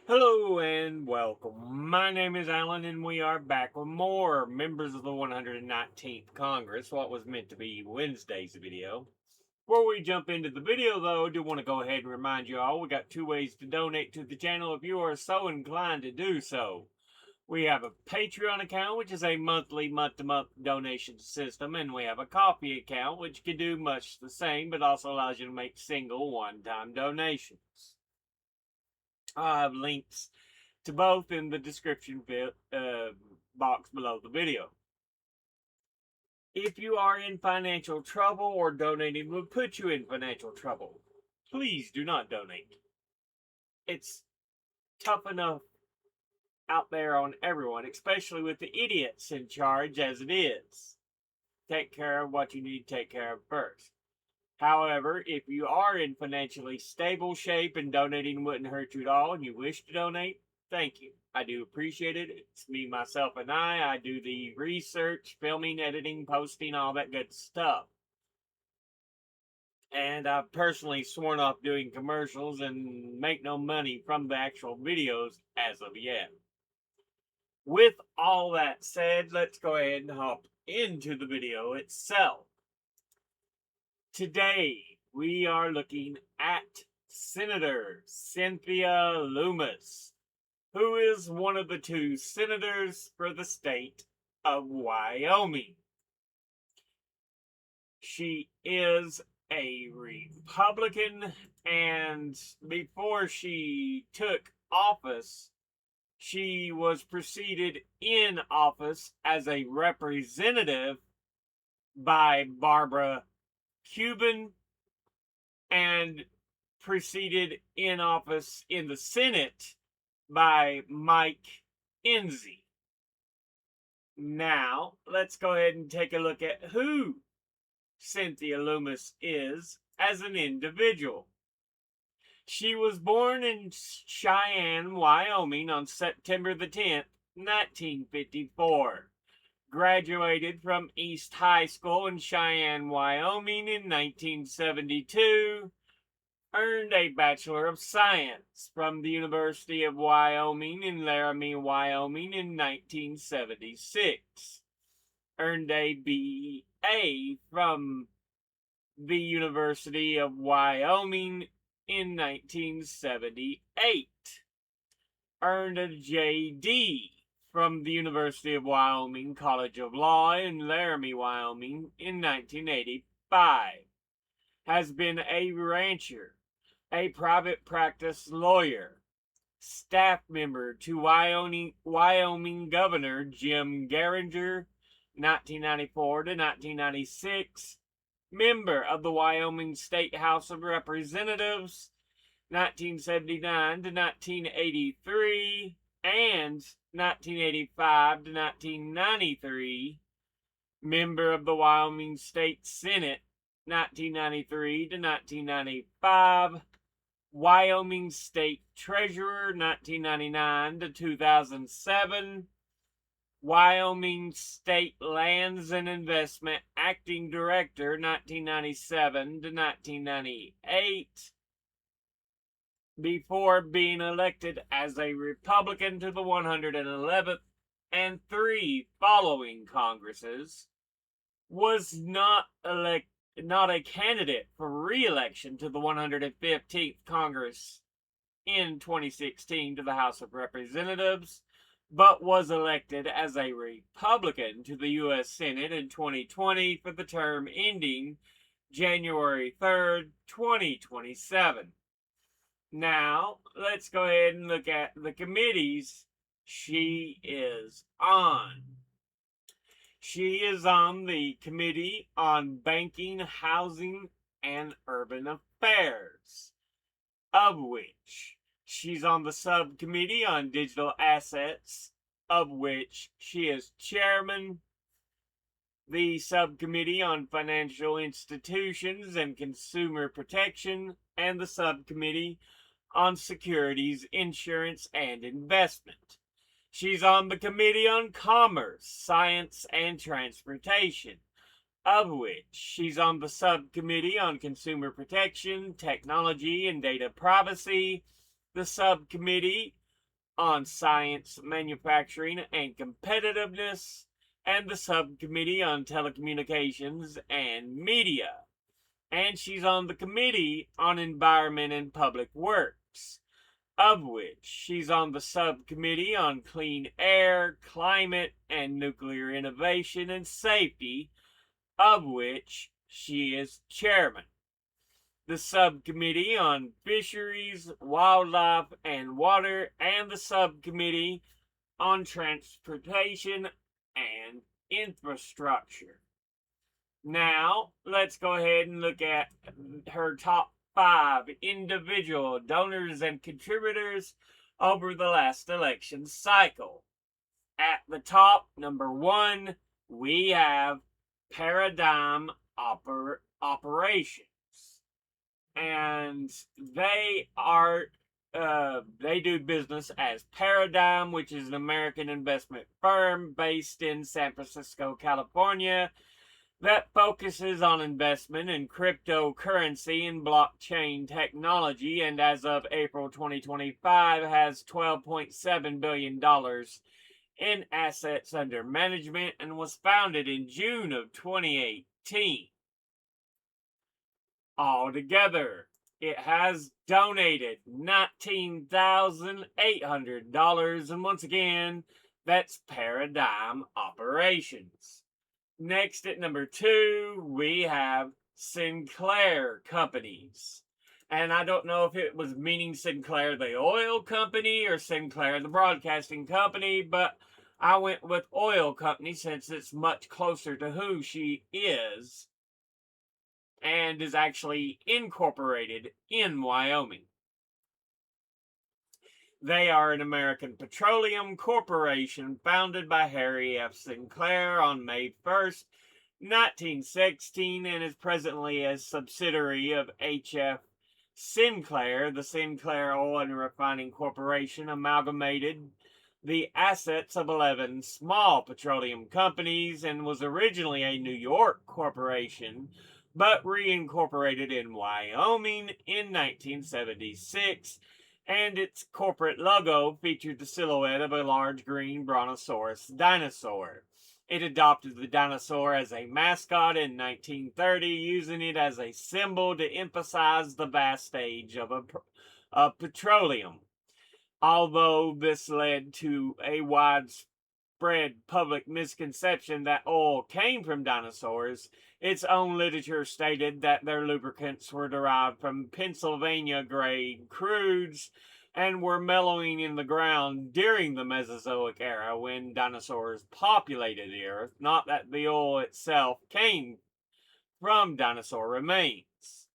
Hello and welcome. My name is Alan, and we are back with more members of the 119th Congress, what was meant to be Wednesday's video. Before we jump into the video, though, I do want to go ahead and remind you all we got two ways to donate to the channel if you are so inclined to do so. We have a Patreon account, which is a monthly, month-to-month donation system, and we have a Ko-fi account, which can do much the same, but also allows you to make single, one-time donations. I have links to both in the description box below the video. If you are in financial trouble or donating would put you in financial trouble, please do not donate. It's tough enough out there on everyone, especially with the idiots in charge as it is. Take care of what you need to take care of first. However, if you are in financially stable shape and donating wouldn't hurt you at all and you wish to donate, thank you. I do appreciate it. It's me, myself, and I do the research, filming, editing, posting, all that good stuff. And I've personally sworn off doing commercials and make no money from the actual videos as of yet. With all that said, let's go ahead and hop into the video itself. Today, we are looking at Senator Cynthia Lummis, who is one of the two senators for the state of Wyoming. She is a Republican, and before she took office, she was preceded in office as a representative by Barbara Cuban and preceded in office in the Senate by Mike Enzi. Now, let's go ahead and take a look at who Cynthia Lummis is as an individual. She was born in Cheyenne, Wyoming on September the 10th, 1954. Graduated from East High School in Cheyenne, Wyoming in 1972. Earned a Bachelor of Science from the University of Wyoming in Laramie, Wyoming in 1976. Earned a BA from the University of Wyoming in 1978. Earned a JD from the University of Wyoming College of Law in Laramie, Wyoming in 1985. Has been a rancher, a private practice lawyer, staff member to Wyoming Governor Jim Geringer, 1994 to 1996, member of the Wyoming State House of Representatives, 1979 to 1983, and 1985 to 1993, member of the Wyoming State Senate, 1993 to 1995, Wyoming State Treasurer, 1999 to 2007, Wyoming State Lands and Investment Acting Director, 1997 to 1998, before being elected as a Republican to the 111th and 3 following Congresses, was not a candidate for re-election to the 115th Congress in 2016 to the House of Representatives, but was elected as a Republican to the U.S. Senate in 2020 for the term ending January 3rd, 2027. Now, let's go ahead and look at the committees she is on. She is on the Committee on Banking, Housing, and Urban Affairs, of which she's on the Subcommittee on Digital Assets, of which she is chairman, the Subcommittee on Financial Institutions and Consumer Protection, and the Subcommittee on Securities, Insurance, and Investment. She's on the Committee on Commerce, Science, and Transportation, of which she's on the Subcommittee on Consumer Protection, Technology, and Data Privacy, the Subcommittee on Science, Manufacturing, and Competitiveness, and the Subcommittee on Telecommunications and Media. And she's on the Committee on Environment and Public Works, of which she's on the Subcommittee on Clean Air, Climate, and Nuclear Innovation and Safety, of which she is chairman. The Subcommittee on Fisheries, Wildlife, and Water, and the Subcommittee on Transportation and Infrastructure. Now, let's go ahead and look at her top 5 individual donors and contributors over the last election cycle. At the top, number 1, we have Paradigm Operations. And they do business as Paradigm, which is an American investment firm based in San Francisco, California, that focuses on investment in cryptocurrency and blockchain technology, and as of April 2025 has $12.7 billion in assets under management and was founded in June of 2018. Altogether, it has donated $19,800, and once again, that's Paradigm Operations. Next, at number 2, we have Sinclair Companies. And I don't know if it was meaning Sinclair the oil company or Sinclair the broadcasting company, but I went with oil company since it's much closer to who she is and is actually incorporated in Wyoming. They are an American petroleum corporation founded by Harry F. Sinclair on May 1st, 1916, and is presently a subsidiary of H.F. Sinclair. The Sinclair Oil and Refining Corporation amalgamated the assets of 11 small petroleum companies and was originally a New York corporation, but reincorporated in Wyoming in 1976, and its corporate logo featured the silhouette of a large green brontosaurus dinosaur. It adopted the dinosaur as a mascot in 1930, using it as a symbol to emphasize the vast age of petroleum. Although this led to a widespread public misconception that oil came from dinosaurs, its own literature stated that their lubricants were derived from Pennsylvania-grade crudes and were mellowing in the ground during the Mesozoic era when dinosaurs populated the earth, not that the oil itself came from dinosaur remains.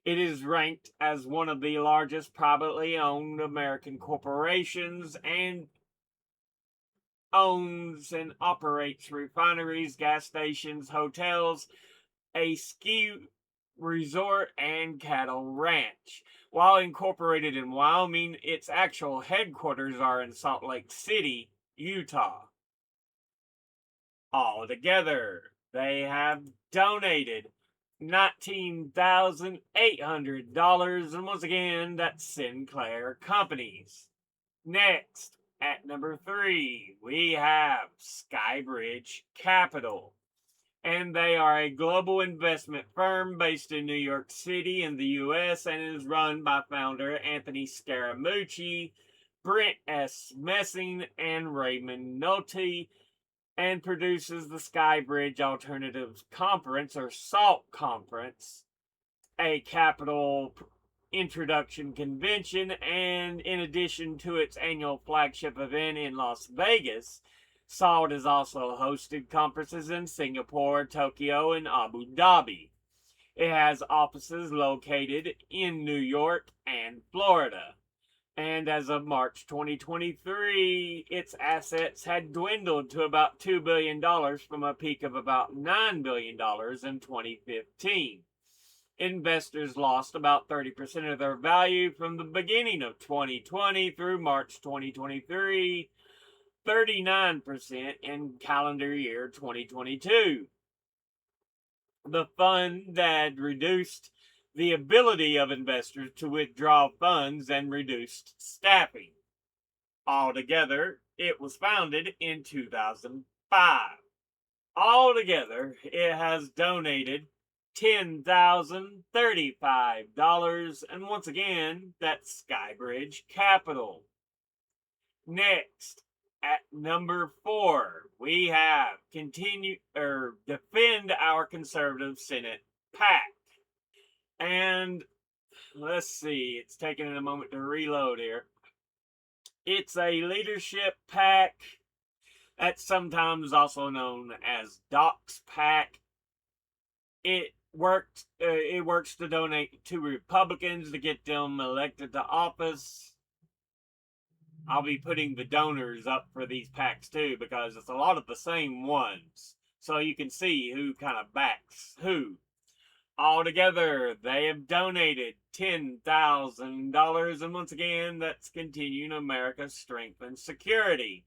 It is ranked as one of the largest privately owned American corporations and owns and operates refineries, gas stations, hotels, a ski resort, and cattle ranch. While incorporated in Wyoming, its actual headquarters are in Salt Lake City, Utah. Altogether, they have donated $19,800, and once again, that's Sinclair Companies. Next, at number 3, we have Skybridge Capital, and they are a global investment firm based in New York City in the U.S. and is run by founder Anthony Scaramucci, Brent S. Messing, and Raymond Nolte, and produces the Skybridge Alternatives Conference, or SALT Conference, a capital introduction convention, and in addition to its annual flagship event in Las Vegas, SALT has also hosted conferences in Singapore, Tokyo, and Abu Dhabi. It has offices located in New York and Florida. And as of March 2023, its assets had dwindled to about $2 billion from a peak of about $9 billion in 2015. Investors lost about 30% of their value from the beginning of 2020 through March 2023, 39% in calendar year 2022. The fund had reduced the ability of investors to withdraw funds and reduced staffing. Altogether, it was founded in 2005. Altogether, it has donated $10,035. And once again, that's Skybridge Capital. Next, at number 4, we have defend our conservative Senate PAC. And let's see, it's taking a moment to reload here. It's a leadership PAC. That's sometimes also known as Doc's PAC. It works to donate to Republicans to get them elected to office. I'll be putting the donors up for these PACs too, because it's a lot of the same ones. So you can see who kind of backs who. Altogether, they have donated $10,000. And once again, that's continuing America's strength and security.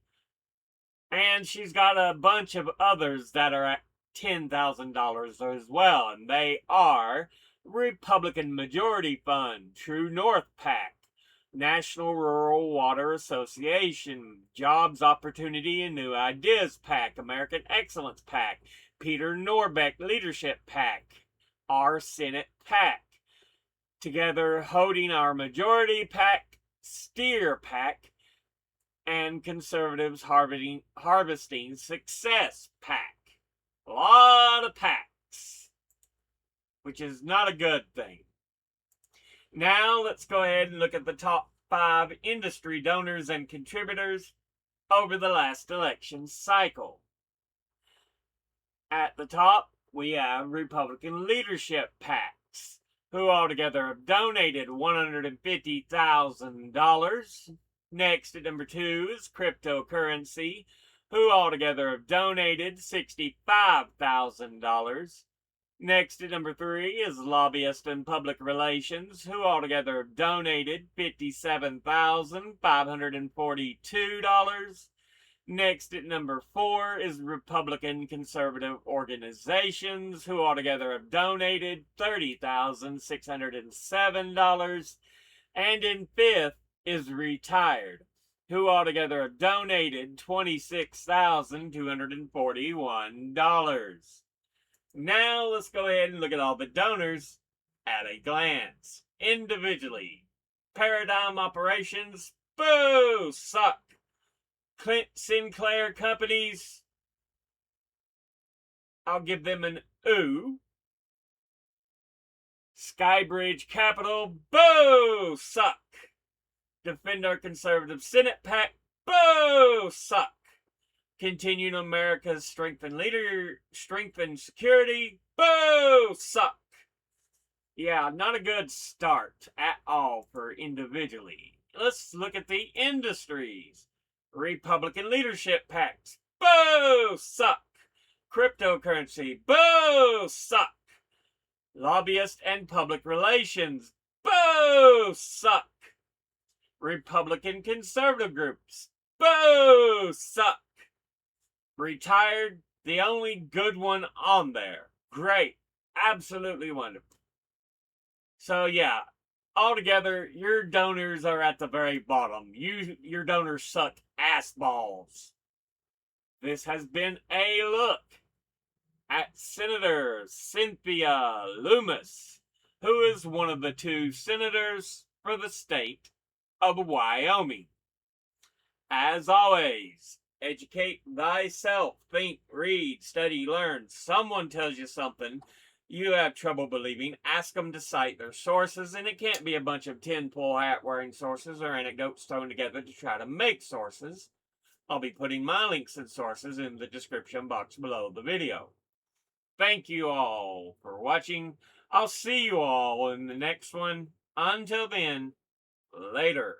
And she's got a bunch of others that are at $10,000 as well. And they are Republican Majority Fund, True North PAC, National Rural Water Association, Jobs Opportunity and New Ideas PAC, American Excellence PAC, Peter Norbeck Leadership PAC, our Senate PAC. Together holding our Majority PAC, Steer PAC, and Conservatives Harvesting Success PAC. A lot of PACs, which is not a good thing. Now let's go ahead and look at the top 5 industry donors and contributors over the last election cycle. At the top, we have Republican leadership PACs, who altogether have donated $150,000. Next at number 2 is cryptocurrency, who altogether have donated $65,000. Next at number 3 is lobbyists and public relations, who altogether have donated $57,542. Next at number 4 is Republican conservative organizations, who altogether have donated $30,607. And in 5th is retired, who altogether have donated $26,241. Now let's go ahead and look at all the donors at a glance. Individually, Paradigm Operations, boo, suck. Clint Sinclair Companies, I'll give them an ooh. Skybridge Capital, boo, suck. Defend Our Conservative Senate PAC, boo, suck. Continuing America's strength and security, boo, suck. Yeah, not a good start at all for individually. Let's look at the industries. Republican leadership PACs, boo, suck. Cryptocurrency, boo, suck. Lobbyist and public relations, boo, suck. Republican conservative groups, boo, suck. Retired, the only good one on there. Great. Absolutely wonderful. So yeah, altogether, your donors are at the very bottom. Your donors suck ass balls. This has been a look at Senator Cynthia Lummis, who is one of the 2 senators for the state of Wyoming. As always, educate thyself. Think, read, study, learn. Someone tells you something you have trouble believing, ask them to cite their sources, and it can't be a bunch of tinfoil hat wearing sources or anecdotes thrown together to try to make sources. I'll be putting my links and sources in the description box below the video. Thank you all for watching. I'll see you all in the next one. Until then, later.